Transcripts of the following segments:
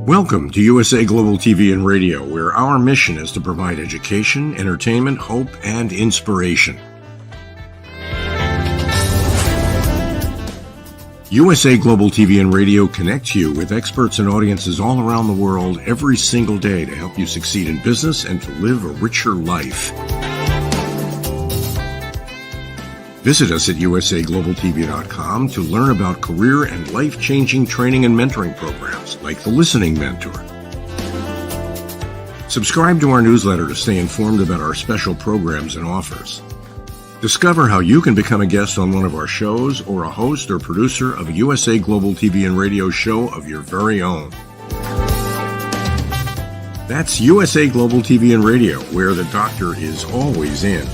Welcome to USA Global TV and Radio, where our mission is to provide education, entertainment, hope, and inspiration. USA Global TV and Radio connects you with experts and audiences all around the world every single day to help you succeed in business and to live a richer life. Visit us at usaglobaltv.com to learn about career and life-changing training and mentoring programs like the Listening Mentor. Subscribe to our newsletter to stay informed about our special programs and offers. Discover how you can become a guest on one of our shows or a host or producer of a USA Global TV and Radio show of your very own. That's USA Global TV and Radio, where the doctor is always in.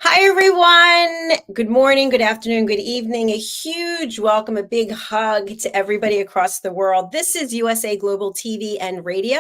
Hi, everyone. Good morning, good afternoon, good evening. A huge welcome, a big hug to everybody across the world. This is USA Global TV and Radio,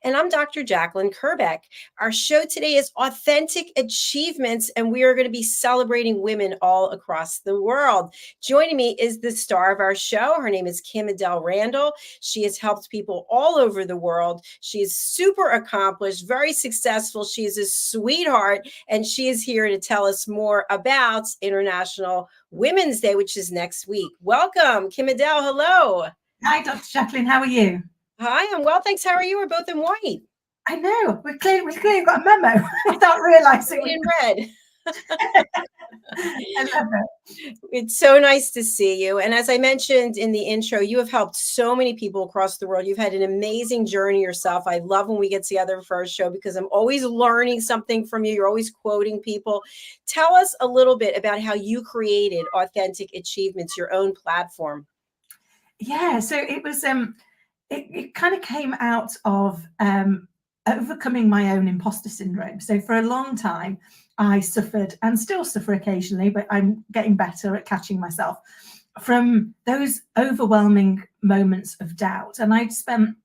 and I'm Dr. Jacalyn Kerbeck. Our show today is Authentic Achievements, and we are going to be celebrating women all across the world. Joining me is the star of our show. Her name is KIM-ADELE Randall. She has helped people all over the world. She is super accomplished, very successful. She is a sweetheart, and she is here to tell us more about International Women's Day, which is next week. Welcome, KIM-ADELE. Hello. Hi, Dr. Jacalyn. How are you? Hi, I'm well, thanks. How are you? We're both in white. I know. We clearly got a memo without realizing. In red. I love it. It's so nice to see you. And as I mentioned in the intro, you have helped so many people across the world. You've had an amazing journey yourself. I love when we get together for our show because I'm always learning something from you. You're always quoting people. Tell us a little bit about how you created Authentic Achievements, your own platform. Yeah, so it was it kind of came out of overcoming my own imposter syndrome. So for a long time, I suffered and still suffer occasionally, but I'm getting better at catching myself from those overwhelming moments of doubt. And I'd spent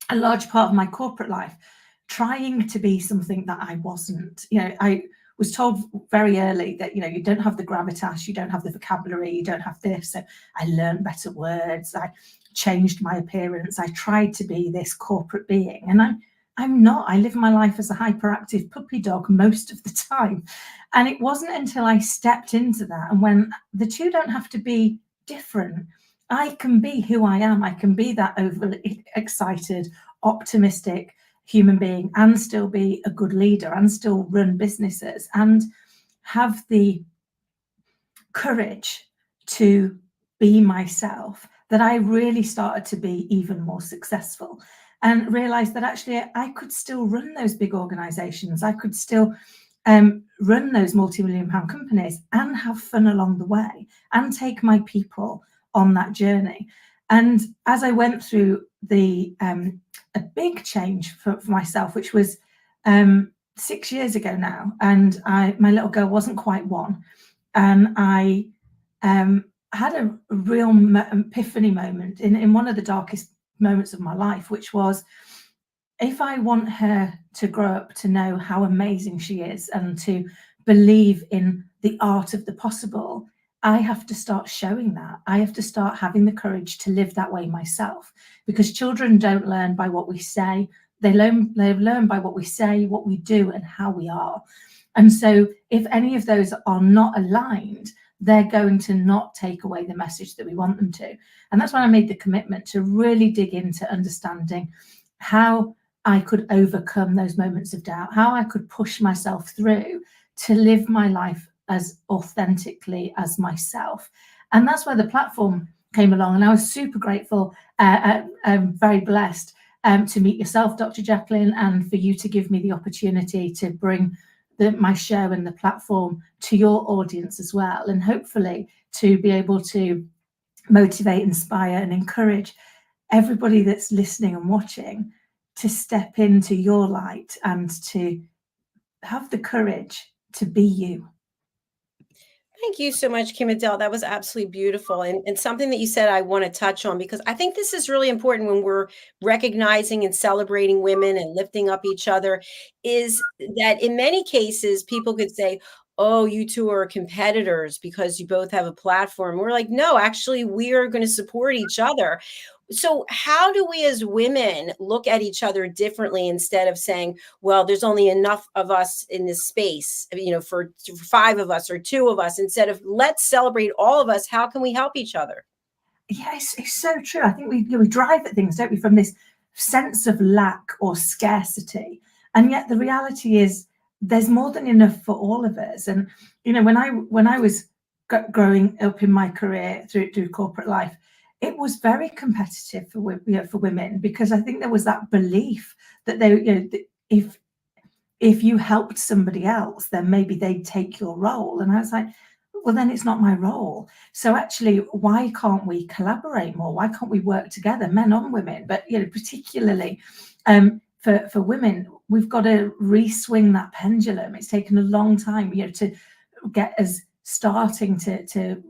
a large part of my corporate life trying to be something that I wasn't. You know, I was told very early that, you know, you don't have the gravitas, you don't have the vocabulary, you don't have this. So I learned better words. I changed my appearance. I tried to be this corporate being, and I'm not. I live my life as a hyperactive puppy dog most of the time. And it wasn't until I stepped into that, and when the two don't have to be different, I can be who I am. I can be that overly excited, optimistic human being and still be a good leader and still run businesses and have the courage to be myself, that I really started to be even more successful. And realized that actually I could still run those big organizations. I could still run those multi-million-pound companies and have fun along the way and take my people on that journey. And as I went through a big change for myself, which was 6 years ago now, and my little girl wasn't quite one, and I had a real epiphany moment in one of the darkest moments of my life, which was, if I want her to grow up to know how amazing she is and to believe in the art of the possible, I have to start showing that. I have to start having the courage to live that way myself, because children don't learn by what we say. They learn by what we say, what we do, and how we are. And so if any of those are not aligned, they're going to not take away the message that we want them to. And that's when I made the commitment to really dig into understanding how I could overcome those moments of doubt, how I could push myself through to live my life as authentically as myself. And that's where the platform came along. And I was super grateful, very blessed to meet yourself, Dr. Jacalyn, and for you to give me the opportunity to bring my show and the platform to your audience as well, and hopefully to be able to motivate, inspire, and encourage everybody that's listening and watching to step into your light and to have the courage to be you. Thank you so much, KIM-ADELE. That was absolutely beautiful. And something that you said I want to touch on, because I think this is really important when we're recognizing and celebrating women and lifting up each other, is that in many cases, people could say, oh, you two are competitors because you both have a platform. We're like, no, actually, we are going to support each other. So how do we as women look at each other differently instead of saying, well, there's only enough of us in this space, for 5 of us or 2 of us, instead of let's celebrate all of us. How can we help each other? Yeah, it's so true. I think we drive at things, don't we, from this sense of lack or scarcity. And yet the reality is there's more than enough for all of us. And, when I was growing up in my career through corporate life, it was very competitive for women, because I think there was that belief that if you helped somebody else, then maybe they'd take your role. And I was like, well, then it's not my role. So actually, why can't we collaborate more? Why can't we work together, men and women? But particularly for women, we've got to re-swing that pendulum. It's taken a long time, to get us starting to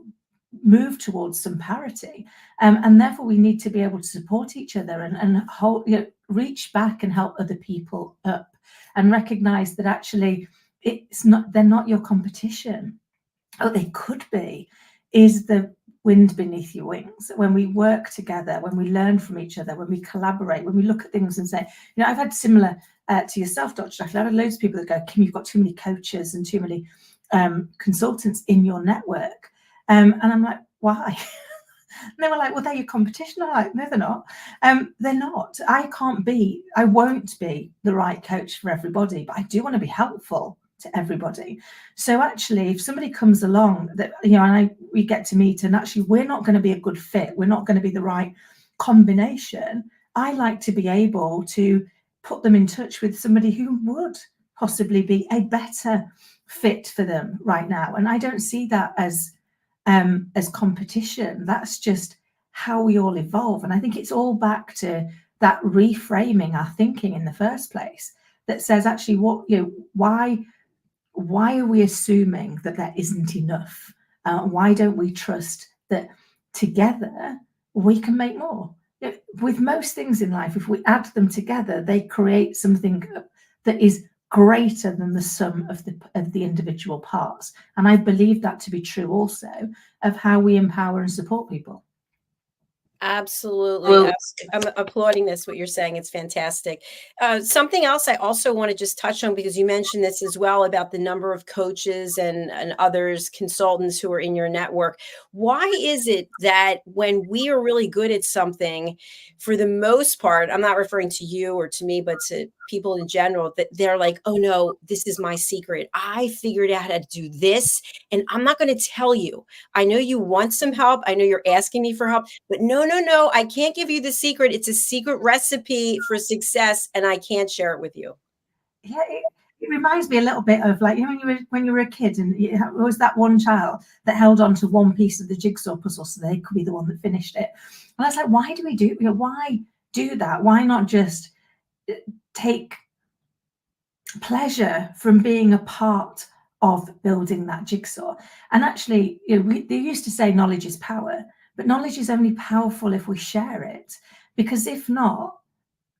move towards some parity, and therefore we need to be able to support each other and hold, reach back and help other people up, and recognize that actually they're not your competition. Oh, they could be, is the wind beneath your wings. When we work together, when we learn from each other, when we collaborate, when we look at things and say, I've had similar to yourself, Dr. Jacalyn, I've had loads of people that go, Kim, you've got too many coaches and too many consultants in your network. And I'm like, why? And they were like, well, they're your competition. I'm like, no, they're not. They're not. I won't be the right coach for everybody, but I do want to be helpful to everybody. So actually, if somebody comes along that, we get to meet, and actually we're not going to be a good fit, we're not going to be the right combination, I like to be able to put them in touch with somebody who would possibly be a better fit for them right now. And I don't see that as competition. That's just how we all evolve. And I think it's all back to that reframing our thinking in the first place, that says actually why are we assuming that there isn't enough? Why don't we trust that together we can make more? With most things in life, if we add them together, they create something that is greater than the sum of the individual parts. And I believe that to be true also of how we empower and support people. Absolutely. Well, I'm applauding this, what you're saying. It's fantastic. Something else I also want to just touch on, because you mentioned this as well about the number of coaches and others, consultants who are in your network. Why is it that when we are really good at something, for the most part, I'm not referring to you or to me, but to people in general, that they're like, oh no, this is my secret. I figured out how to do this, and I'm not going to tell you. I know you want some help. I know you're asking me for help, but no, I can't give you the secret. It's a secret recipe for success, and I can't share it with you. Yeah, it reminds me a little bit of like, when you were a kid, and it was that one child that held on to one piece of the jigsaw puzzle so they could be the one that finished it. And I was like, why do we do? Why do that? Why not just take pleasure from being a part of building that jigsaw? And actually, they used to say knowledge is power, but knowledge is only powerful if we share it. Because if not,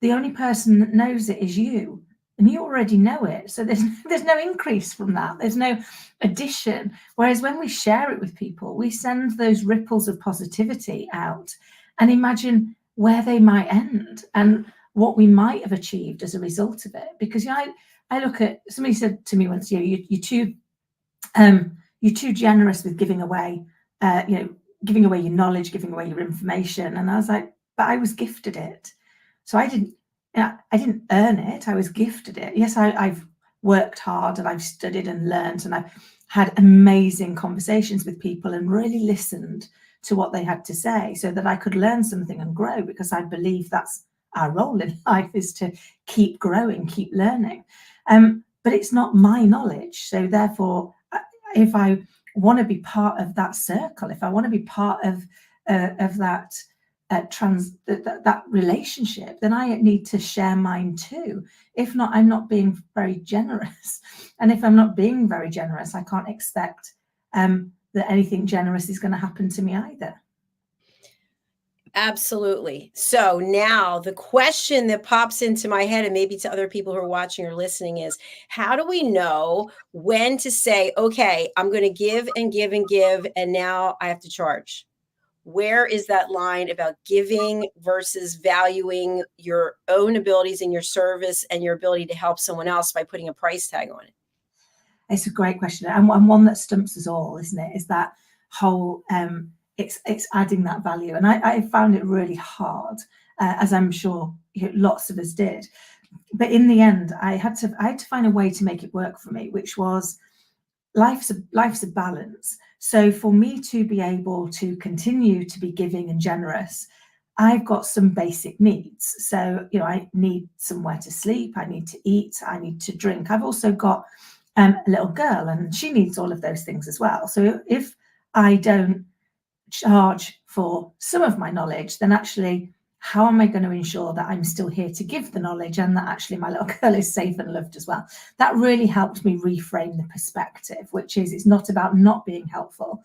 the only person that knows it is you, and you already know it. So there's no increase from that. There's no addition. Whereas when we share it with people, we send those ripples of positivity out, and imagine where they might end and what we might have achieved as a result of it. Because I look at, somebody said to me once, you're too generous with giving away, giving away your knowledge, giving away your information. And I was like, but I was gifted it. So I didn't earn it. I was gifted it. Yes, I've worked hard and I've studied and learned, and I've had amazing conversations with people and really listened to what they had to say so that I could learn something and grow, because I believe that's our role in life, is to keep growing, keep learning. But it's not my knowledge. So therefore, if I want to be part of that circle, if I want to be part of that that relationship, then I need to share mine too. If not, I'm not being very generous. And if I'm not being very generous, I can't expect that anything generous is going to happen to me either. Absolutely. So now the question that pops into my head, and maybe to other people who are watching or listening, is how do we know when to say, okay, I'm going to give and give and give, and now I have to charge? Where is that line about giving versus valuing your own abilities and your service and your ability to help someone else by putting a price tag on it? It's a great question, and one that stumps us all, isn't it? Is that whole it's adding that value, and I found it really hard, as I'm sure lots of us did. But in the end, I had to find a way to make it work for me, which was life's a balance. So for me to be able to continue to be giving and generous, I've got some basic needs. So, I need somewhere to sleep, I need to eat, I need to drink. I've also got a little girl, and she needs all of those things as well. So if I don't charge for some of my knowledge, then actually, how am I going to ensure that I'm still here to give the knowledge and that actually my little girl is safe and loved as well? That really helped me reframe the perspective, which is it's not about not being helpful.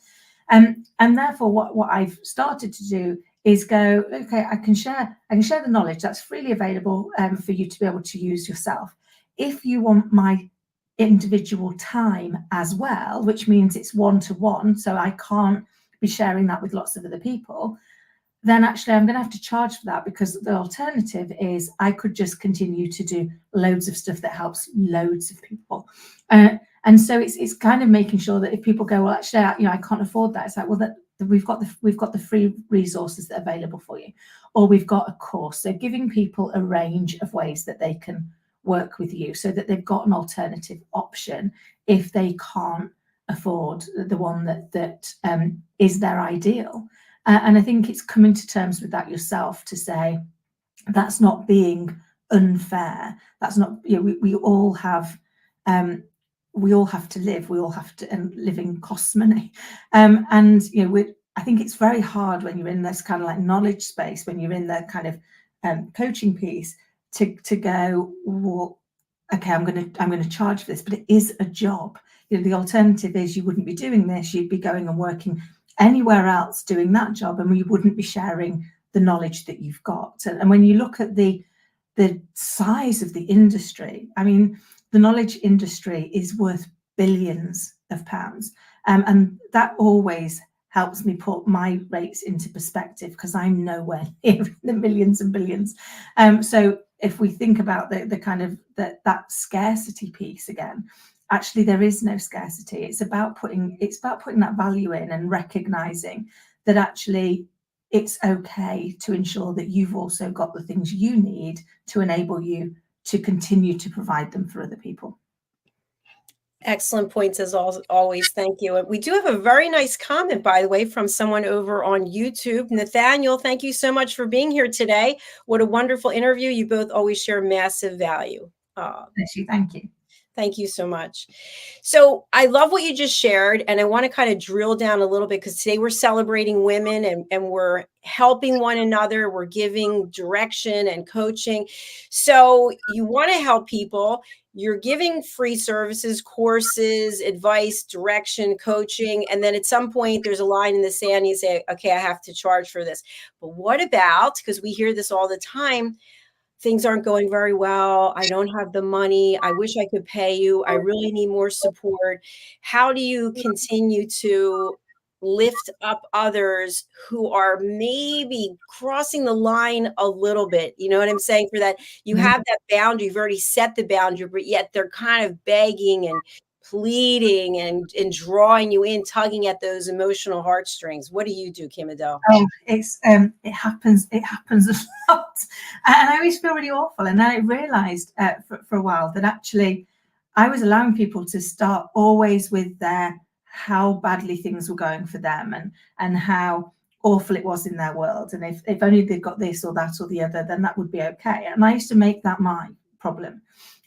And therefore, what I've started to do is go, okay, I can share the knowledge that's freely available for you to be able to use yourself. If you want my individual time as well, which means it's one-to-one, so I can't be sharing that with lots of other people, then actually I'm going to have to charge for that, because the alternative is I could just continue to do loads of stuff that helps loads of people. And so it's kind of making sure that if people go, well, actually, I can't afford that. It's like, well, that we've got the free resources that are available for you, or we've got a course. So giving people a range of ways that they can work with you, so that they've got an alternative option if they can't afford the one that is their ideal. And I think it's coming to terms with that yourself, to say that's not being unfair. That's not, we all have to live. We all have to, and living costs money. And I think it's very hard when you're in this kind of like knowledge space, when you're in the kind of coaching piece, to go, well, okay, I'm going to charge for this, but it is a job. The alternative is you wouldn't be doing this. You'd be going and working anywhere else doing that job, and you wouldn't be sharing the knowledge that you've got. And when you look at the size of the industry, I mean, the knowledge industry is worth billions of pounds, and that always helps me put my rates into perspective, because I'm nowhere near the millions and billions. So if we think about the kind of that scarcity piece again, actually there is no scarcity. It's about putting that value in and recognizing that actually it's okay to ensure that you've also got the things you need to enable you to continue to provide them for other people. Excellent points as always. Thank you. And we do have a very nice comment, by the way, from someone over on YouTube. Nathaniel, thank you so much for being here today. What a wonderful interview. You both always share massive value. Bless you. Thank you. Thank you so much. So I love what you just shared, and I want to kind of drill down a little bit, because today we're celebrating women and we're helping one another. We're giving direction and coaching. So you want to help people. You're giving free services, courses, advice, direction, coaching. And then at some point there's a line in the sand. You say, okay, I have to charge for this. But what about, because we hear this all the time, things aren't going very well. I don't have the money. I wish I could pay you. I really need more support. How do you continue to lift up others who are maybe crossing the line a little bit? You know what I'm saying? For that, you have that boundary. You've already set the boundary, but yet they're kind of begging and pleading and drawing you in, tugging at those emotional heartstrings. What do you do, KIM-ADELE? Oh, it happens a lot, and I always feel really awful. And then I realized for a while that actually I was allowing people to start always with how badly things were going for them, and how awful it was in their world, and if only they've got this or that or the other, then that would be okay. And I used to make that my problem.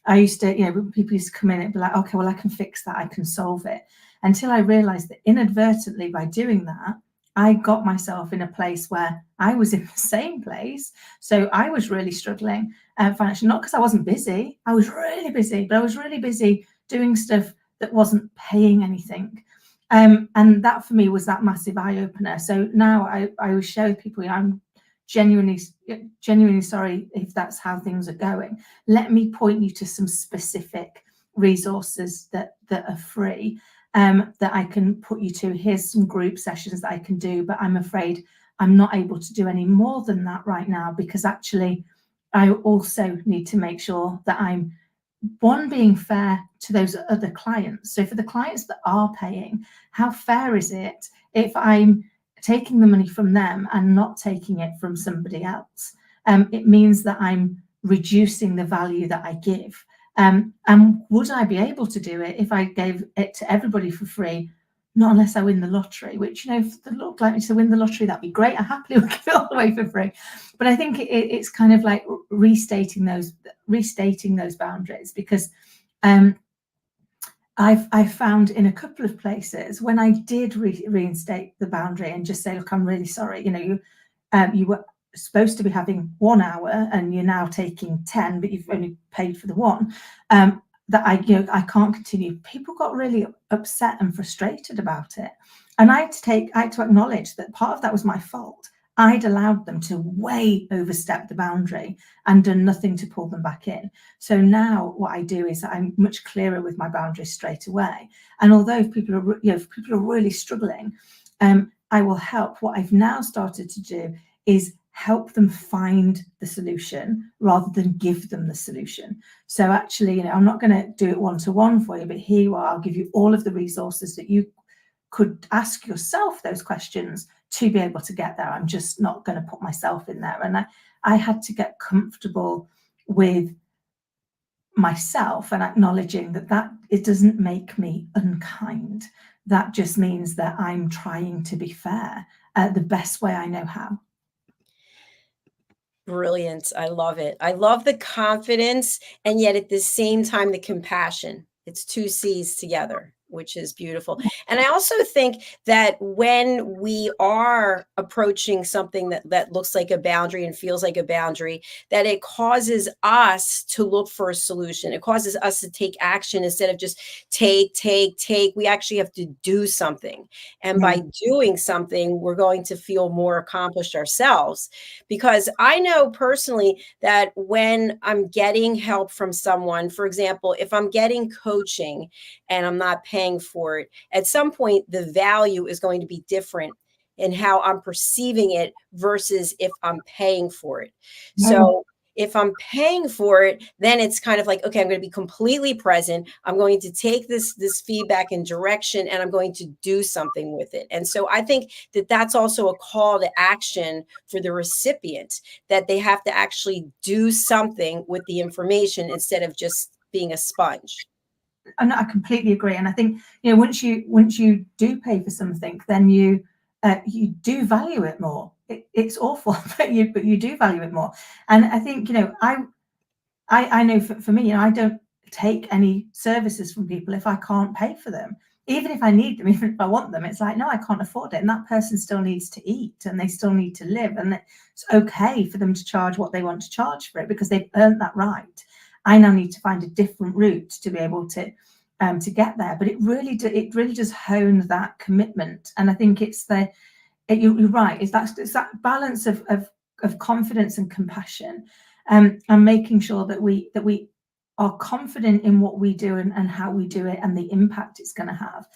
I used to, people used to come in and be like, okay, well, I can fix that, I can solve it. Until I realized that inadvertently, by doing that, I got myself in a place where I was in the same place. So I was really struggling financially, not because I wasn't busy. I was really busy, but I was really busy doing stuff that wasn't paying anything. And that for me was that massive eye opener. So now I always share with people, I'm genuinely sorry if that's how things are going. Let me point you to some specific resources that are free, that I can put you to. Here's some group sessions that I can do, but I'm afraid I'm not able to do any more than that right now, because actually I also need to make sure that I'm, one, being fair to those other clients. So for the clients that are paying, how fair is it if I'm taking the money from them and not taking it from somebody else? It means that I'm reducing the value that I give. And would I be able to do it if I gave it to everybody for free? Not unless I win the lottery, which, if it looked like me to win the lottery, that'd be great. I happily would give it all away for free. But I think it's kind of like restating those boundaries, because I've found in a couple of places when I did reinstate the boundary and just say, look, I'm really sorry. You were supposed to be having 1 hour and you're now taking 10, but you've only paid for the 1. That I can't continue. People got really upset and frustrated about it, and I had to acknowledge that part of that was my fault. I'd allowed them to way overstep the boundary and done nothing to pull them back in. So now what I do is I'm much clearer with my boundaries straight away. And although if people are really struggling, I will help. What I've now started to do is help them find the solution rather than give them the solution. So actually, I'm not going to do it one-to-one for you, but here you are. I'll give you all of the resources that you could ask yourself those questions to be able to get there. I'm just not going to put myself in there. And I had to get comfortable with myself and acknowledging that it doesn't make me unkind. That just means that I'm trying to be fair the best way I know how. Brilliant. I love it. I love the confidence, and yet at the same time, the compassion. It's 2 C's together, which is beautiful. And I also think that when we are approaching something that looks like a boundary and feels like a boundary, that it causes us to look for a solution. It causes us to take action instead of just take. We actually have to do something. And by doing something, we're going to feel more accomplished ourselves. Because I know personally that when I'm getting help from someone, for example, if I'm getting coaching and I'm not paying for it, at some point the value is going to be different in how I'm perceiving it versus if I'm paying for it. So if I'm paying for it, then it's kind of like, okay, I'm going to be completely present. I'm going to take this feedback and direction, and I'm going to do something with it. And so I think that that's also a call to action for the recipient, that they have to actually do something with the information instead of just being a sponge. And I completely agree. And I think, once you do pay for something, then you do value it more. It's awful, but you do value it more. And I think, I know for me, I don't take any services from people if I can't pay for them. Even if I need them, even if I want them, it's like, no, I can't afford it. And that person still needs to eat and they still need to live. And it's okay for them to charge what they want to charge for it because they've earned that right. I now need to find a different route to be able to get there. But it really does hone that commitment. And I think you're right. It's that balance of confidence and compassion, and making sure that we are confident in what we do and how we do it and the impact it's going to have,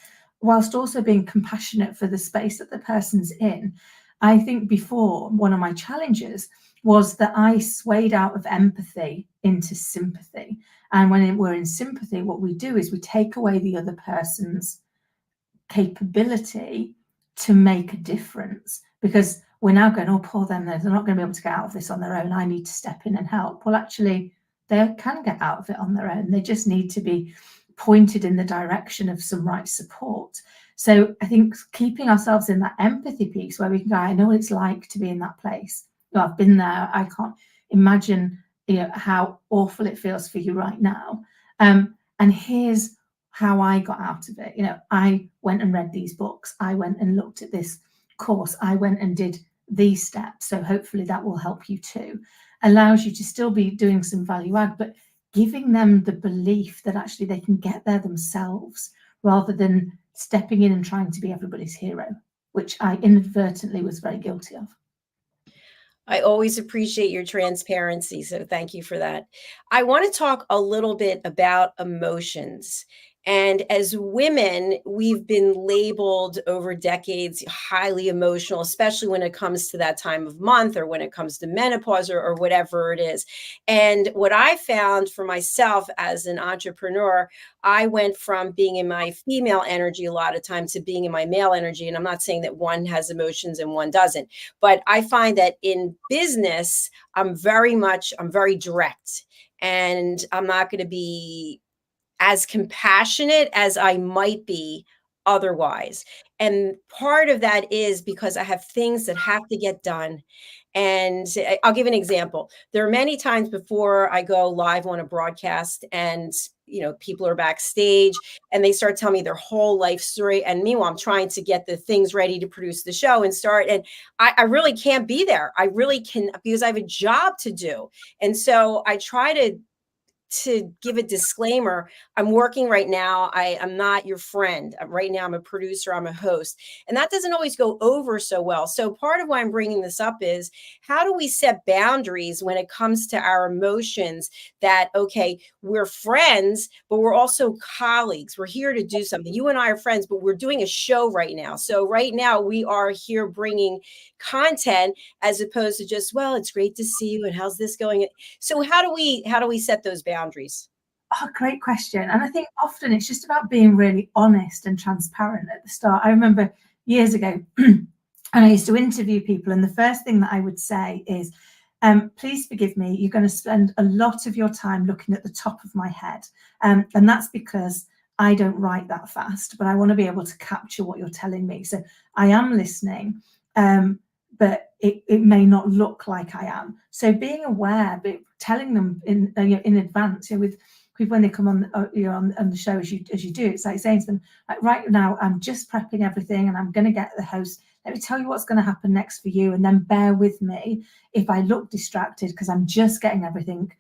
whilst also being compassionate for the space that the person's in. I think before, one of my challenges was that I swayed out of empathy into sympathy. And when we're in sympathy, what we do is we take away the other person's capability to make a difference, because we're now going, oh, poor them, they're not going to be able to get out of this on their own. I need to step in and help. Well, actually, they can get out of it on their own. They just need to be pointed in the direction of some right support. So I think keeping ourselves in that empathy piece where we can go, I know what it's like to be in that place. I've been there. I can't imagine, how awful it feels for you right now. And here's how I got out of it. I went and read these books. I went and looked at this course. I went and did these steps. So hopefully that will help you too. Allows you to still be doing some value add, but giving them the belief that actually they can get there themselves rather than stepping in and trying to be everybody's hero, which I inadvertently was very guilty of. I always appreciate your transparency, so thank you for that. I want to talk a little bit about emotions. And as women, we've been labeled over decades highly emotional, especially when it comes to that time of month or when it comes to menopause or whatever it is. And what I found for myself as an entrepreneur, I went from being in my female energy a lot of times to being in my male energy. And I'm not saying that one has emotions and one doesn't, but I find that in business, I'm very direct, and I'm not going to be as compassionate as I might be otherwise. And part of that is because I have things that have to get done. And I'll give an example. There are many times before I go live on a broadcast and people are backstage and they start telling me their whole life story. And meanwhile, I'm trying to get the things ready to produce the show and start. And I really can't be there. I really can, because I have a job to do. And so I try to give a disclaimer. I'm working right now. I'm not your friend. Right now, I'm a producer. I'm a host. And that doesn't always go over so well. So part of why I'm bringing this up is, how do we set boundaries when it comes to our emotions that, okay, we're friends, but we're also colleagues. We're here to do something. You and I are friends, but we're doing a show right now. So right now we are here bringing content as opposed to just, well, it's great to see you and how's this going? So how do we set those boundaries? Oh, great question. And I think often it's just about being really honest and transparent at the start. I remember years ago, and I used to interview people, and the first thing that I would say is, please forgive me, you're going to spend a lot of your time looking at the top of my head. And that's because I don't write that fast, but I want to be able to capture what you're telling me. So I am listening, but it may not look like I am. So being aware, but telling them in advance, with people when they come on the show, as you do, it's like saying to them, like, right now I'm just prepping everything and I'm going to get the host. Let me tell you what's going to happen next for you, and then bear with me if I look distracted, because I'm just getting everything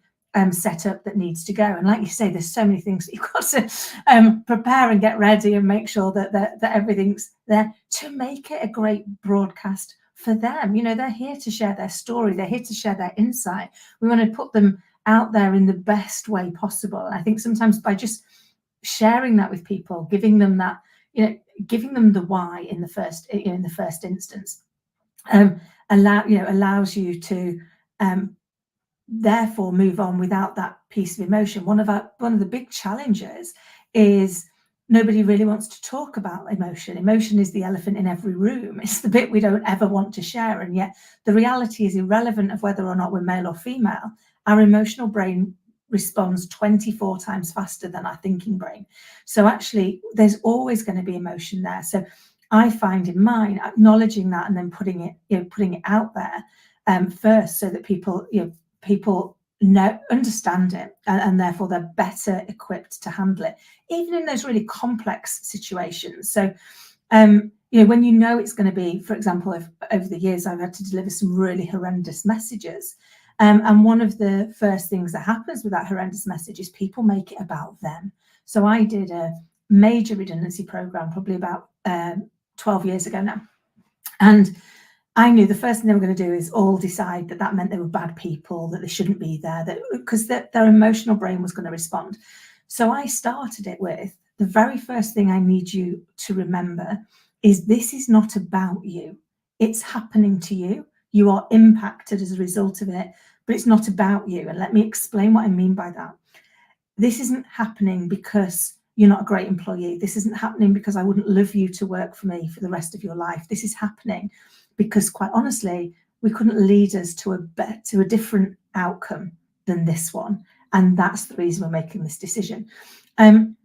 set up that needs to go. And like you say, there's so many things that you've got to prepare and get ready and make sure that everything's there to make it a great broadcast for them. They're here to share their story. They're here to share their insight. We want to put them out there in the best way possible. And I think sometimes by just sharing that with people, giving them that, giving them the why in the first instance, allows you to therefore move on without that piece of emotion. One of the big challenges is nobody really wants to talk about emotion. Emotion is the elephant in every room. It's the bit we don't ever want to share. And yet the reality is, irrelevant of whether or not we're male or female, our emotional brain responds 24 times faster than our thinking brain. So actually, there's always going to be emotion there. So I find in mine, acknowledging that and then putting it out there first, so that people understand it, and therefore they're better equipped to handle it, even in those really complex situations. So when it's going to be, for example, if over the years I've had to deliver some really horrendous messages, and one of the first things that happens with that horrendous message is people make it about them. So I did a major redundancy program probably about 12 years ago now, and I knew the first thing they were going to do is all decide that meant they were bad people, that they shouldn't be there, because their emotional brain was going to respond. So I started it with, the very first thing I need you to remember is, this is not about you. It's happening to you. You are impacted as a result of it, but it's not about you. And let me explain what I mean by that. This isn't happening because you're not a great employee. This isn't happening because I wouldn't love you to work for me for the rest of your life. This is happening because, quite honestly, we couldn't lead us to a different outcome than this one. And that's the reason we're making this decision. And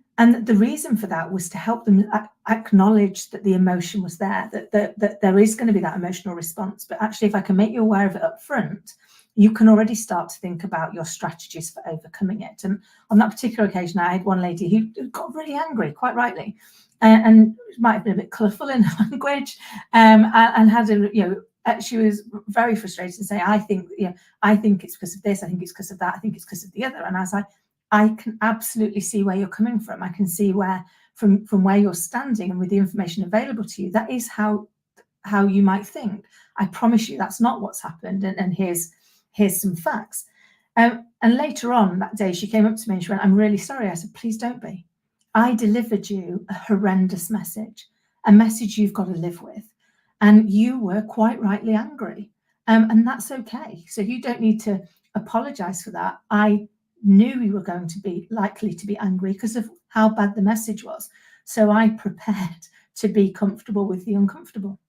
the reason for that was to help them acknowledge that the emotion was there, that there is going to be that emotional response. But actually, if I can make you aware of it up front, you can already start to think about your strategies for overcoming it. And on that particular occasion, I had one lady who got really angry, quite rightly, and might have been a bit colourful in her language, and had she was very frustrated and say, I think it's because of this, I think it's because of that, I think it's because of the other. And I was like, I can absolutely see where you're coming from. I can see where from where you're standing and with the information available to you, that is how you might think. I promise you that's not what's happened, and here's some facts. And later on that day, she came up to me and she went, "I'm really sorry." I said, "Please don't be. I delivered you a horrendous message, a message you've got to live with. And you were quite rightly angry. And that's okay. So you don't need to apologize for that. I knew you were going to be likely to be angry because of how bad the message was. So I prepared to be comfortable with the uncomfortable."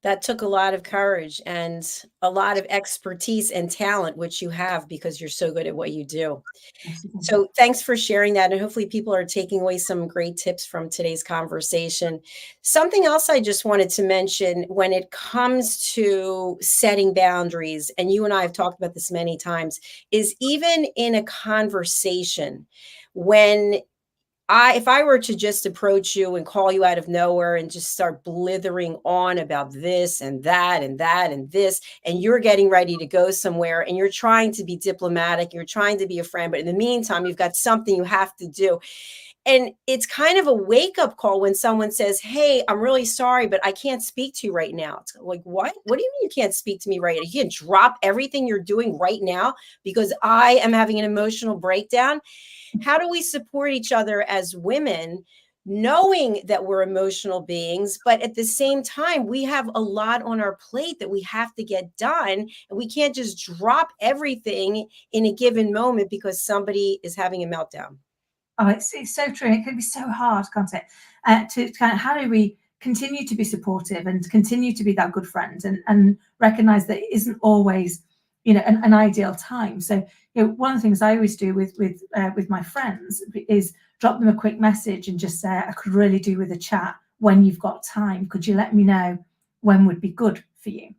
That took a lot of courage and a lot of expertise and talent, which you have because you're so good at what you do. So thanks for sharing that. And hopefully people are taking away some great tips from today's conversation. Something else I just wanted to mention when it comes to setting boundaries, and you and I have talked about this many times, is even in a conversation, when if I were to just approach you and call you out of nowhere and just start blithering on about this and that and that and this, and you're getting ready to go somewhere and you're trying to be diplomatic, you're trying to be a friend, but in the meantime, you've got something you have to do. And it's kind of a wake-up call when someone says, "Hey, I'm really sorry, but I can't speak to you right now." It's like, what? What do you mean you can't speak to me right now? You can't drop everything you're doing right now because I am having an emotional breakdown? How do we support each other as women, knowing that we're emotional beings, but at the same time, we have a lot on our plate that we have to get done, and we can't just drop everything in a given moment because somebody is having a meltdown? Oh, it's so true. It can be so hard, can't it? To kind of, how do we continue to be supportive and continue to be that good friend, and recognize that it isn't always, an ideal time. So, one of the things I always do with my friends is drop them a quick message and just say, "I could really do with a chat when you've got time. Could you let me know when would be good for you?"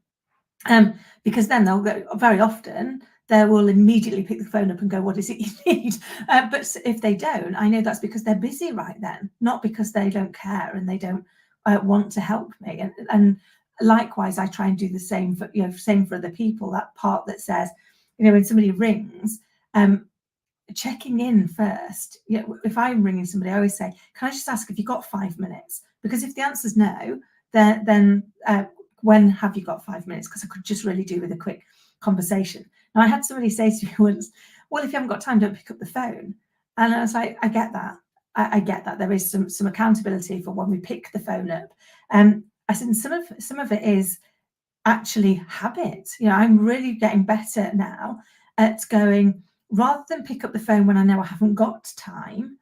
Because then they'll go, very often they will immediately pick the phone up and go, "What is it you need?" But if they don't, I know that's because they're busy right then, not because they don't care and they don't want to help me. And likewise, I try and do the same for other people. That part that says, when somebody rings, checking in first. If I'm ringing somebody, I always say, "Can I just ask if you've got 5 minutes?" Because if the answer's no, then when have you got 5 minutes? Because I could just really do with a quick conversation. Now, I had somebody say to me once, "Well, if you haven't got time, don't pick up the phone." And I was like, I get that. I get that. There is some accountability for when we pick the phone up. I said, some of it is actually habit. I'm really getting better now at going, rather than pick up the phone when I know I haven't got time,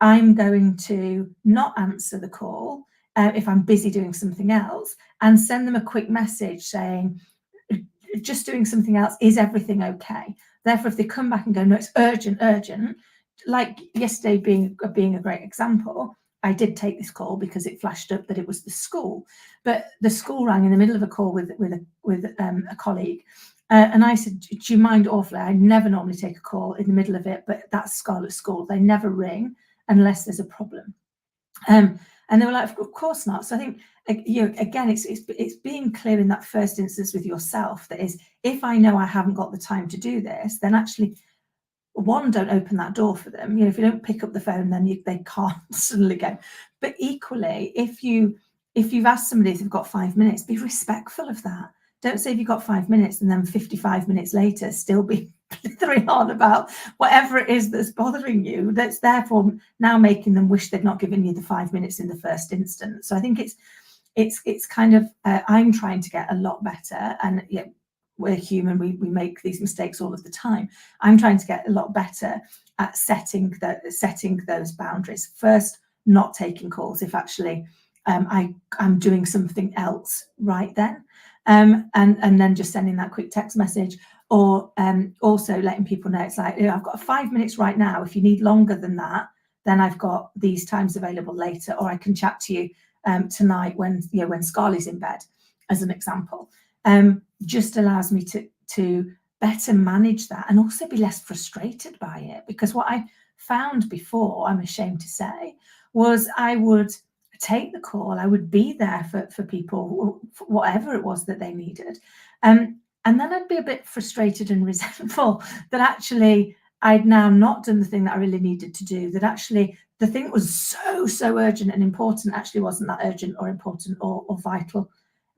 I'm going to not answer the call if I'm busy doing something else, and send them a quick message saying, "Just doing something else, is everything okay?" Therefore, if they come back and go, "No, it's urgent," like yesterday being a great example, I did take this call because it flashed up that it was the school, but the school rang in the middle of a call with a colleague. And I said, "Do you mind awfully? I never normally take a call in the middle of it, but that's Scarlet School. They never ring unless there's a problem." And they were like, "Of course not." So I think, again, it's being clear in that first instance with yourself. That is, if I know I haven't got the time to do this, then actually, one, don't open that door for them. If you don't pick up the phone, then they can't suddenly go. But equally, if you've asked somebody if they've got 5 minutes, be respectful of that. Don't say, "If you've got 5 minutes," and then 55 minutes later still be blithering on about whatever it is that's bothering you. That's therefore now making them wish they'd not given you the 5 minutes in the first instance. So I think it's kind of, I'm trying to get a lot better, and we're human, we make these mistakes all of the time. I'm trying to get a lot better at setting those boundaries. First, not taking calls if actually I'm doing something else right then, and then just sending that quick text message, or also letting people know it's like, I've got 5 minutes right now. If you need longer than that, then I've got these times available later, or I can chat to you tonight when Scarly's in bed, as an example. Just allows me to better manage that, and also be less frustrated by it. Because what I found before, I'm ashamed to say, was I would take the call, I would be there for people, for whatever it was that they needed. And then I'd be a bit frustrated and resentful that actually I'd now not done the thing that I really needed to do, that actually the thing that was so urgent and important actually wasn't that urgent or important or vital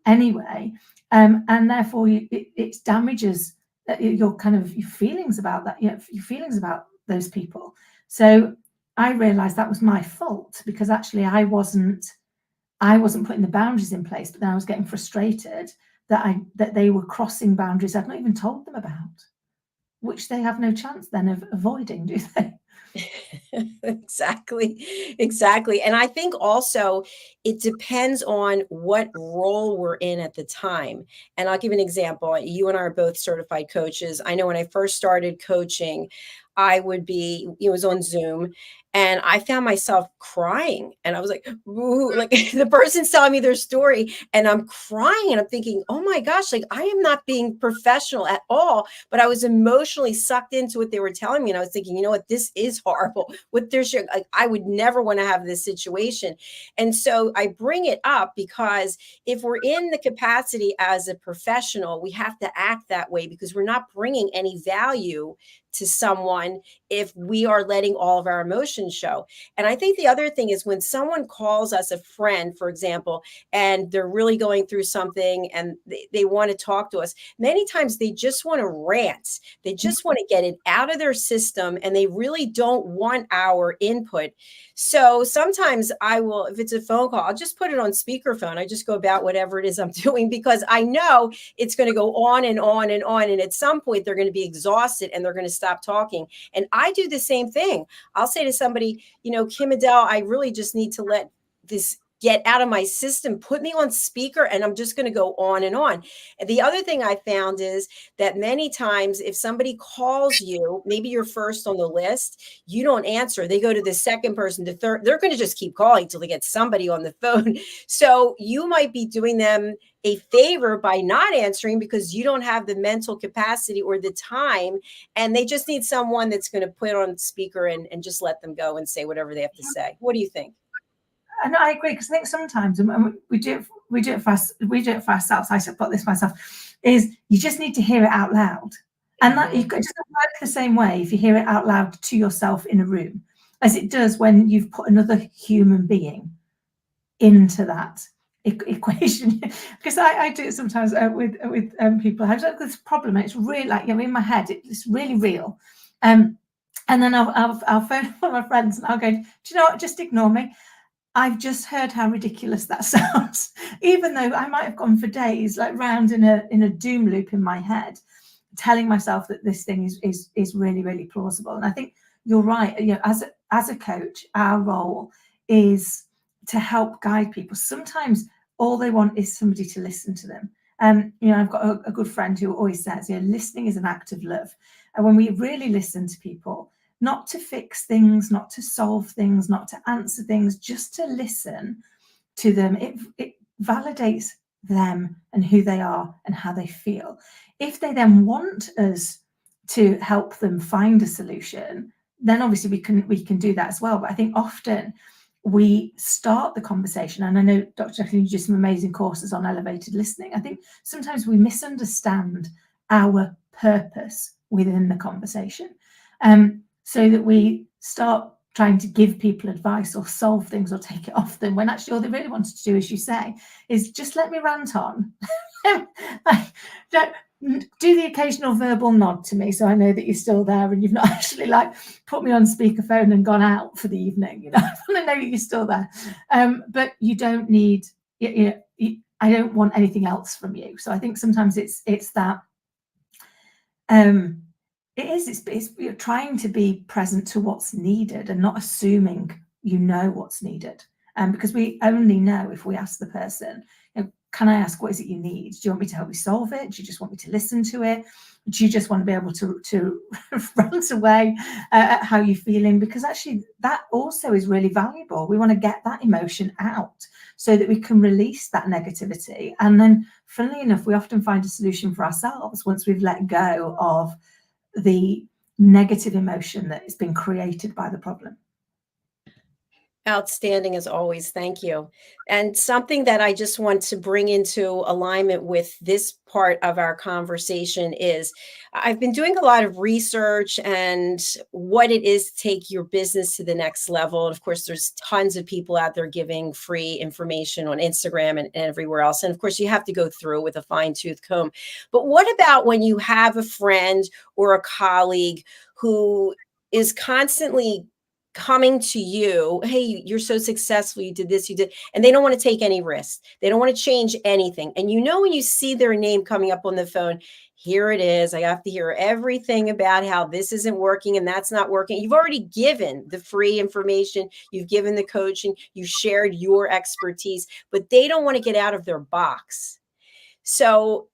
anyway. And therefore it damages your feelings about that, your feelings about those people. So I realized that was my fault, because actually I wasn't putting the boundaries in place, but then I was getting frustrated that they were crossing boundaries I'd not even told them about, which they have no chance then of avoiding, do they? Exactly. And I think also it depends on what role we're in at the time. And I'll give an example. You and I are both certified coaches. I know when I first started coaching, I would be, it was on Zoom, and I found myself crying. And I was like, "Ooh," like the person's telling me their story and I'm crying and I'm thinking, oh my gosh, like I am not being professional at all. But I was emotionally sucked into what they were telling me. And I was thinking, you know what, this is horrible. What they're sharing, like I would never want to have this situation. And so I bring it up because if we're in the capacity as a professional, we have to act that way, because we're not bringing any value to someone if we are letting all of our emotions show. And I think the other thing is when someone calls us a friend, for example, and they're really going through something and they want to talk to us, many times they just want to rant. They just want to get it out of their system and they really don't want our input. So sometimes I will, if it's a phone call, I'll just put it on speakerphone. I just go about whatever it is I'm doing, because I know it's going to go on and on and on. And at some point they're going to be exhausted and they're going to stop talking. And I do the same thing. I'll say to somebody, you know, Kim-ADELE, I really just need to let this get out of my system, put me on speaker, and I'm just going to go on and on. And the other thing I found is that many times if somebody calls you, maybe you're first on the list, you don't answer, they go to the second person, the third, they're going to just keep calling till they get somebody on the phone. So you might be doing them a favor by not answering, because you don't have the mental capacity or the time, and they just need someone that's going to put on speaker and just let them go and say whatever they have to say. What do you think? And I agree, because I think sometimes, and we do it for ourselves. I've got this myself. Is you just need to hear it out loud, and that it doesn't work the same way if you hear it out loud to yourself in a room as it does when you've put another human being into that equation. Because I do it sometimes with people. I've got this problem, and it's really like, in my head, it's really real. And then I'll phone one of my friends and I'll go, do you know what? Just ignore me. I've just heard how ridiculous that sounds, even though I might have gone for days like round in a doom loop in my head, telling myself that this thing is really, really plausible. And I think you're right. As a coach, our role is to help guide people. Sometimes all they want is somebody to listen to them. I've got a good friend who always says, listening is an act of love. And when we really listen to people, not to fix things, not to solve things, not to answer things, just to listen to them, it validates them and who they are and how they feel. If they then want us to help them find a solution, then obviously we can do that as well. But I think often we start the conversation, and I know Dr. Jacalyn, you do some amazing courses on elevated listening. I think sometimes we misunderstand our purpose within the conversation. So that we start trying to give people advice or solve things or take it off them, when actually all they really wanted to do, as you say, is just let me rant on. Do the occasional verbal nod to me so I know that you're still there and you've not actually put me on speakerphone and gone out for the evening. I want to know that you're still there. But you don't need, I don't want anything else from you. So I think sometimes it's that. It's you're trying to be present to what's needed and not assuming you know what's needed. Because we only know if we ask the person, can I ask, what is it you need? Do you want me to help you solve it? Do you just want me to listen to it? Do you just want to be able to rant away at how you're feeling? Because actually that also is really valuable. We want to get that emotion out so that we can release that negativity. And then funnily enough, we often find a solution for ourselves once we've let go of the negative emotion that has been created by the problem. Outstanding as always. Thank you. And something that I just want to bring into alignment with this part of our conversation is I've been doing a lot of research and what it is to take your business to the next level. And of course, there's tons of people out there giving free information on Instagram and everywhere else. And of course, you have to go through it with a fine tooth comb. But what about when you have a friend or a colleague who is constantly coming to you, hey, you're so successful, you did this, you did, and they don't want to take any risks. They don't want to change anything. And you know, when you see their name coming up on the phone, here it is. I have to hear everything about how this isn't working and that's not working. You've already given the free information, you've given the coaching, you shared your expertise, but they don't want to get out of their box. So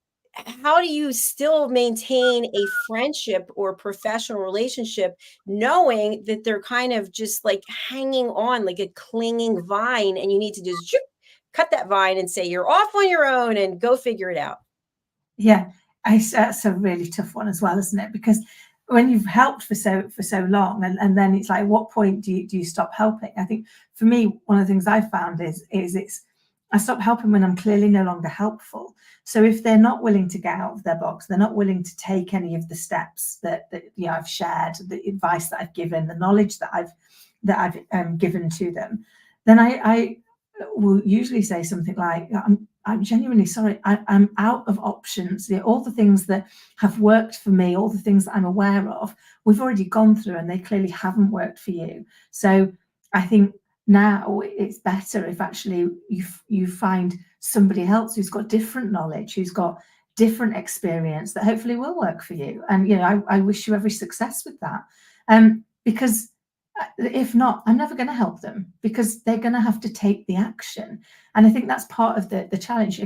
how do you still maintain a friendship or professional relationship knowing that they're kind of just like hanging on like a clinging vine and you need to just cut that vine and say you're off on your own and go figure it out? Yeah, that's a really tough one as well, isn't it? Because when you've helped for so long, and then it's like, at what point do you stop helping? I think for me, one of the things I've found is I stop helping when I'm clearly no longer helpful. So if they're not willing to get out of their box, they're not willing to take any of the steps that I've shared, the advice that I've given, the knowledge that I've given to them, then I will usually say something like, I'm genuinely sorry, I'm out of options. All the things that have worked for me, all the things that I'm aware of, we've already gone through and they clearly haven't worked for you. So I think now it's better if actually you find somebody else who's got different knowledge, who's got different experience that hopefully will work for you. And I wish you every success with that. Because if not, I'm never going to help them, because they're going to have to take the action. And I think that's part of the challenge.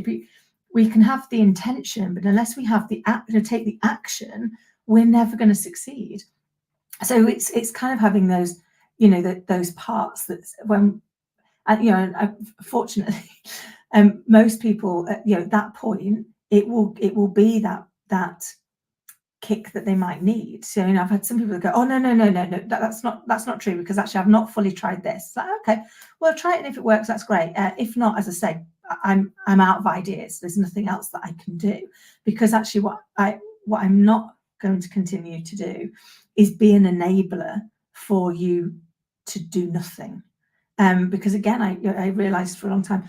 We can have the intention, but unless we have the take the action, we're never going to succeed. So it's kind of having those those parts that when fortunately most people at that point it will be that kick that they might need. So I've had some people that go, oh no, that's not true, because actually I've not fully tried this. Like, okay, well, try it, and if it works, that's great. If not, as I say, I'm out of ideas. There's nothing else that I can do, because actually what I'm not going to continue to do is be an enabler for you to do nothing. Because again, I realized for a long time,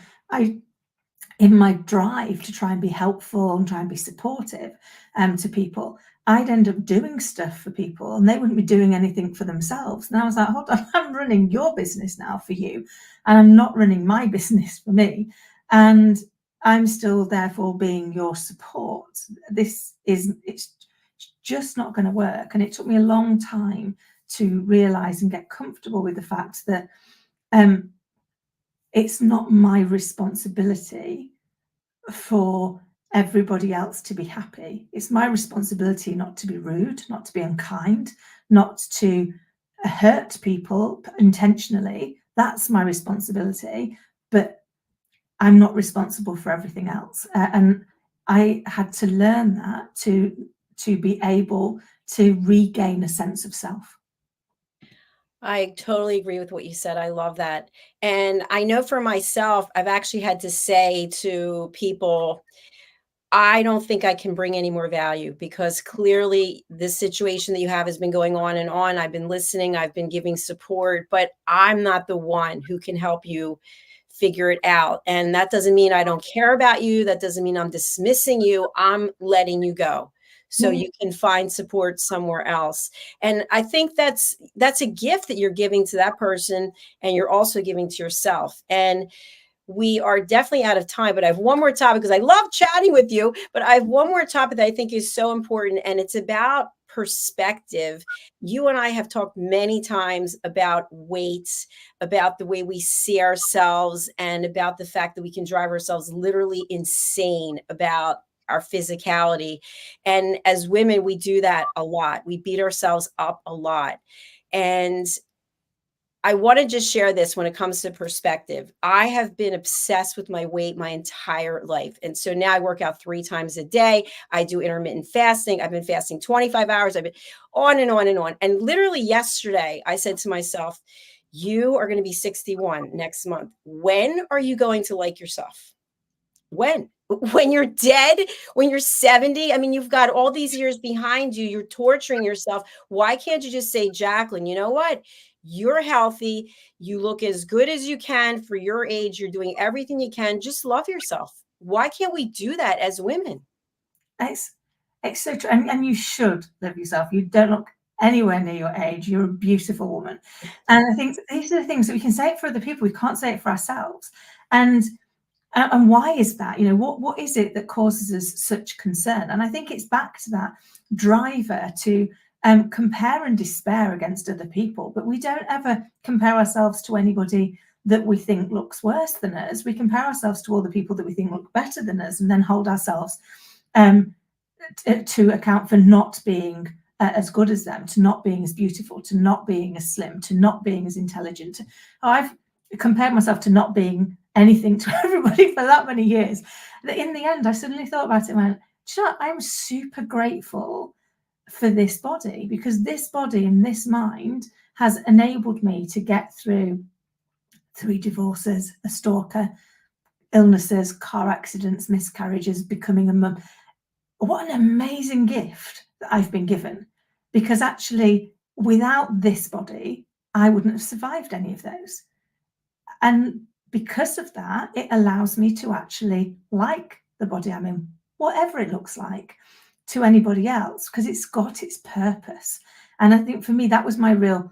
in my drive to try and be helpful and try and be supportive to people, I'd end up doing stuff for people and they wouldn't be doing anything for themselves. And I was like, hold on, I'm running your business now for you, and I'm not running my business for me. And I'm still therefore being your support. It's just not going to work. And it took me a long time to realize and get comfortable with the fact that it's not my responsibility for everybody else to be happy. It's my responsibility not to be rude, not to be unkind, not to hurt people intentionally. That's my responsibility, but I'm not responsible for everything else. And I had to learn that to be able to regain a sense of self. I totally agree with what you said. I love that. And I know for myself, I've actually had to say to people, I don't think I can bring any more value, because clearly this situation that you have has been going on and on. I've been listening, I've been giving support, but I'm not the one who can help you figure it out. And that doesn't mean I don't care about you. That doesn't mean I'm dismissing you. I'm letting you go so you can find support somewhere else. And I think that's a gift that you're giving to that person, and you're also giving to yourself. And we are definitely out of time, but I have one more topic, because I love chatting with you, but I have one more topic that I think is so important, and it's about perspective. You and I have talked many times about weight, about the way we see ourselves, and about the fact that we can drive ourselves literally insane about our physicality. And as women, we do that a lot. We beat ourselves up a lot. And I want to just share this when it comes to perspective. I have been obsessed with my weight my entire life. And so now I work out 3 times a day. I do intermittent fasting. I've been fasting 25 hours. I've been on and on and on. And literally yesterday, I said to myself, You are going to be 61 next month. When are you going to like yourself? When? When you're dead? When you're 70? I mean, you've got all these years behind you. You're torturing yourself. Why can't you just say, Jacalyn, you know what? You're healthy. You look as good as you can for your age. You're doing everything you can. Just love yourself. Why can't we do that as women? It's so true. And you should love yourself. You don't look anywhere near your age. You're a beautiful woman. And I think these are the things that we can say it for other people. We can't say it for ourselves. And why is that? You know, what is it that causes us such concern? And I think it's back to that driver to compare and despair against other people. But we don't ever compare ourselves to anybody that we think looks worse than us. We compare ourselves to all the people that we think look better than us, and then hold ourselves to account for not being as good as them, to not being as beautiful, to not being as slim, to not being as intelligent. I've compared myself to not being anything to everybody for that many years. In the end, I suddenly thought about it and went, do you know what? I'm super grateful for this body, because this body and this mind has enabled me to get through 3 divorces, a stalker, illnesses, car accidents, miscarriages, becoming a mum. What an amazing gift that I've been given, because actually without this body, I wouldn't have survived any of those. And because of that, it allows me to actually like the body I'm in, whatever it looks like to anybody else, because it's got its purpose. And I think for me, that was my real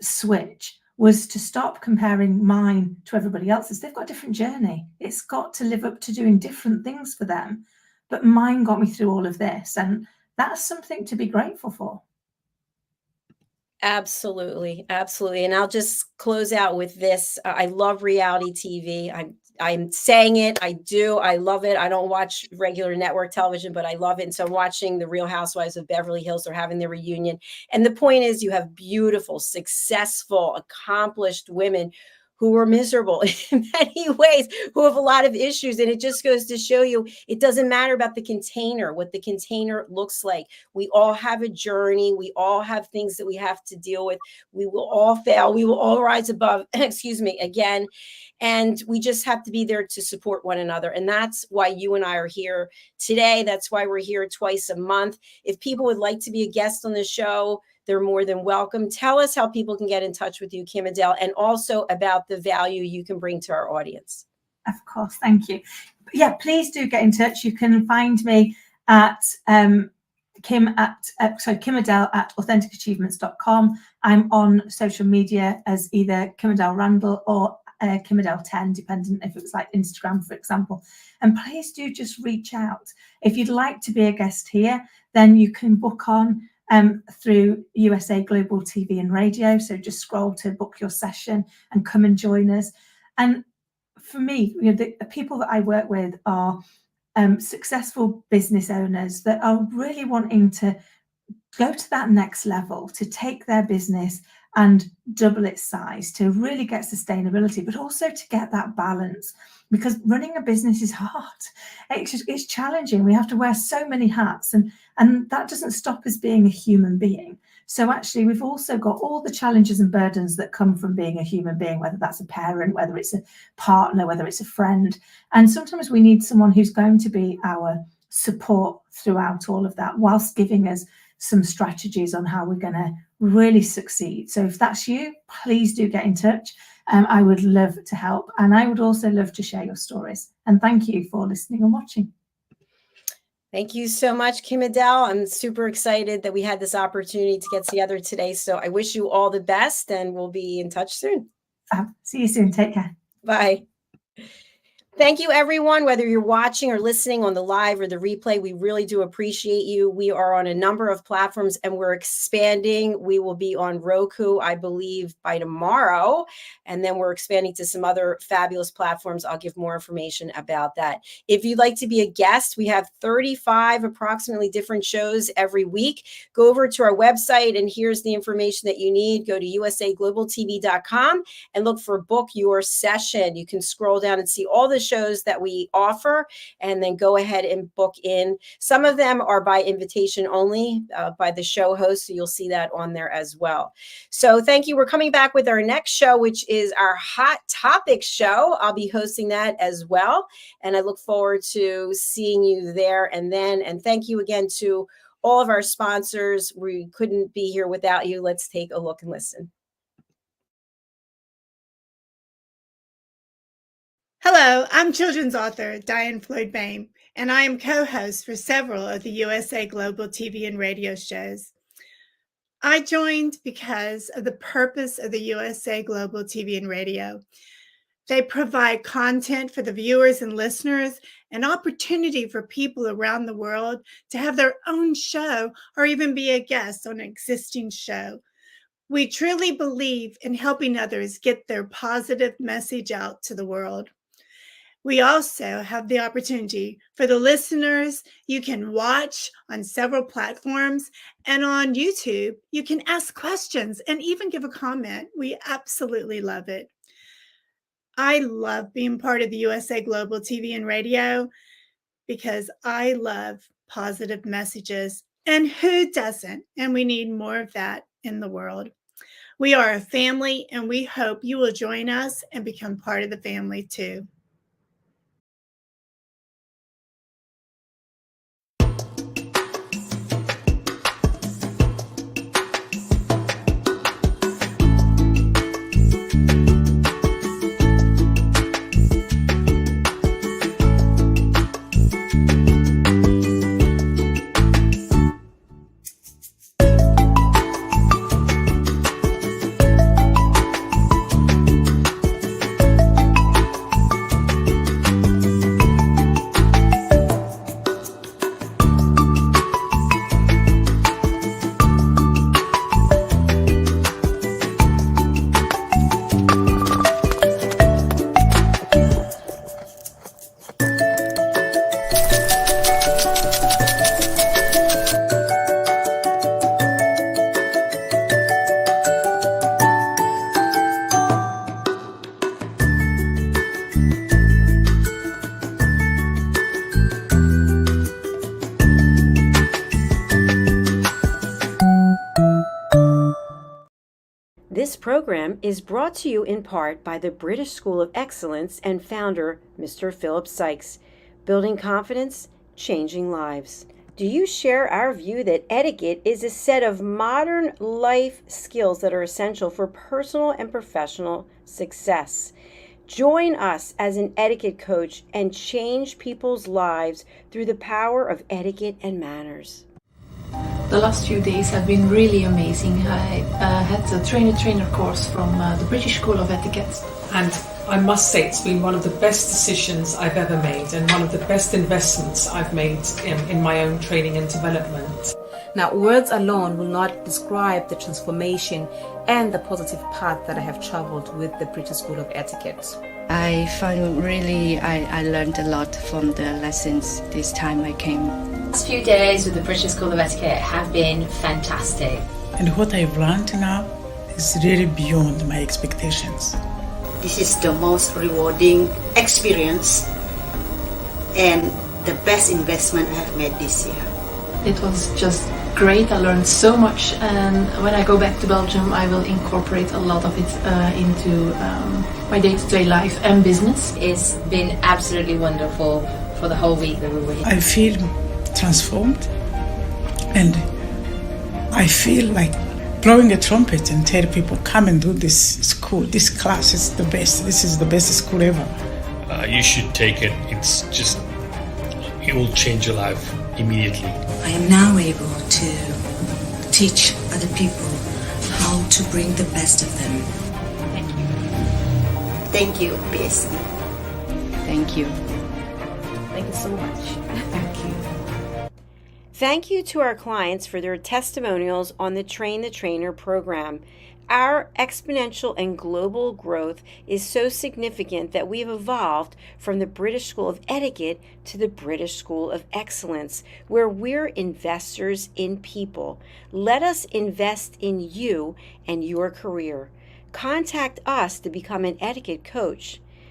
switch, was to stop comparing mine to everybody else's. They've got a different journey. It's got to live up to doing different things for them. But mine got me through all of this. And that's something to be grateful for. Absolutely. Absolutely. And I'll just close out with this. I love reality TV. I'm saying it. I do. I love it. I don't watch regular network television, but I love it. And so I'm watching the Real Housewives of Beverly Hills. They're having their reunion. And the point is, you have beautiful, successful, accomplished women who are miserable in many ways, who have a lot of issues. And it just goes to show you, it doesn't matter about the container, what the container looks like. We all have a journey. We all have things that we have to deal with. We will all fail. We will all rise above, excuse me, again. And we just have to be there to support one another. And that's why you and I are here today. That's why we're here twice a month. If people would like to be a guest on the show, they're more than welcome. Tell us how people can get in touch with you, Kim-ADELE, and also about the value you can bring to our audience. Of course, thank you. Yeah, please do get in touch. You can find me at Kim-ADELE at AuthenticAchievements.com. I'm on social media as either Kim-ADELE Randall or Kim-ADELE 10, dependent if it was like Instagram, for example. And please do just reach out. If you'd like to be a guest here, then you can book on through USA Global TV and Radio. So just scroll to book your session and come and join us. And for me, you know, the people that I work with are successful business owners that are really wanting to go to that next level, to take their business and double its size, to really get sustainability, but also to get that balance, because running a business is hard. It's challenging. We have to wear so many hats, and that doesn't stop us being a human being. So actually, we've also got all the challenges and burdens that come from being a human being, whether that's a parent, whether it's a partner, whether it's a friend. And sometimes we need someone who's going to be our support throughout all of that, whilst giving us some strategies on how we're going to really succeed. So if that's you, please do get in touch. I would love to help. And I would also love to share your stories. And thank you for listening and watching. Thank you so much, Kim-ADELE. I'm super excited that we had this opportunity to get together today. So I wish you all the best, and we'll be in touch soon. See you soon. Take care. Bye. Thank you, everyone, whether you're watching or listening on the live or the replay. We really do appreciate you. We are on a number of platforms and we're expanding. We will be on Roku, I believe, by tomorrow. And then we're expanding to some other fabulous platforms. I'll give more information about that. If you'd like to be a guest, we have 35 approximately different shows every week. Go over to our website and here's the information that you need. Go to usaglobaltv.com and look for Book Your Session. You can scroll down and see all the shows that we offer, and then go ahead and book in. Some of them are by invitation only, by the show host, so you'll see that on there as well. So thank you. We're coming back with our next show, which is our Hot Topics show. I'll be hosting that as well, and I look forward to seeing you there. And thank you again to all of our sponsors. We couldn't be here without you. Let's take a look and listen. Hello, I'm children's author Diane Floyd Bain, and I am co-host for several of the USA Global TV and radio shows. I joined because of the purpose of the USA Global TV and radio. They provide content for the viewers and listeners, an opportunity for people around the world to have their own show or even be a guest on an existing show. We truly believe in helping others get their positive message out to the world. We also have the opportunity for the listeners. You can watch on several platforms, and on YouTube, you can ask questions and even give a comment. We absolutely love it. I love being part of the USA Global TV and radio because I love positive messages, and who doesn't? And we need more of that in the world. We are a family, and we hope you will join us and become part of the family too. This program is brought to you in part by the British School of Excellence and founder, Mr. Philip Sykes. Building confidence, changing lives. Do you share our view that etiquette is a set of modern life skills that are essential for personal and professional success? Join us as an etiquette coach and change people's lives through the power of etiquette and manners. The last few days have been really amazing. I had a trainer course from the British School of Etiquette. And I must say it's been one of the best decisions I've ever made and one of the best investments I've made in my own training and development. Now, words alone will not describe the transformation and the positive path that I have traveled with the British School of Etiquette. I found I learned a lot from the lessons this time I came. The last few days with the British School of Etiquette have been fantastic. And what I've learned now is really beyond my expectations. This is the most rewarding experience and the best investment I have made this year. It was just great. I learned so much, and when I go back to Belgium I will incorporate a lot of it into my day-to-day life and business. It's been absolutely wonderful for the whole week that we were here. I feel transformed, and I feel like blowing a trumpet and tell people, come and do this school. This class is the best. This is the best school ever. You should take it. It will change your life immediately. I am now able to teach other people how to bring the best of them. Thank you. Thank you, BSc. Thank you. Thank you so much. Thank you. Thank you to our clients for their testimonials on the Train the Trainer program. Our exponential and global growth is so significant that we've evolved from the British School of Etiquette to the British School of Excellence, where we're investors in people. Let us invest in you and your career. Contact us to become an etiquette coach.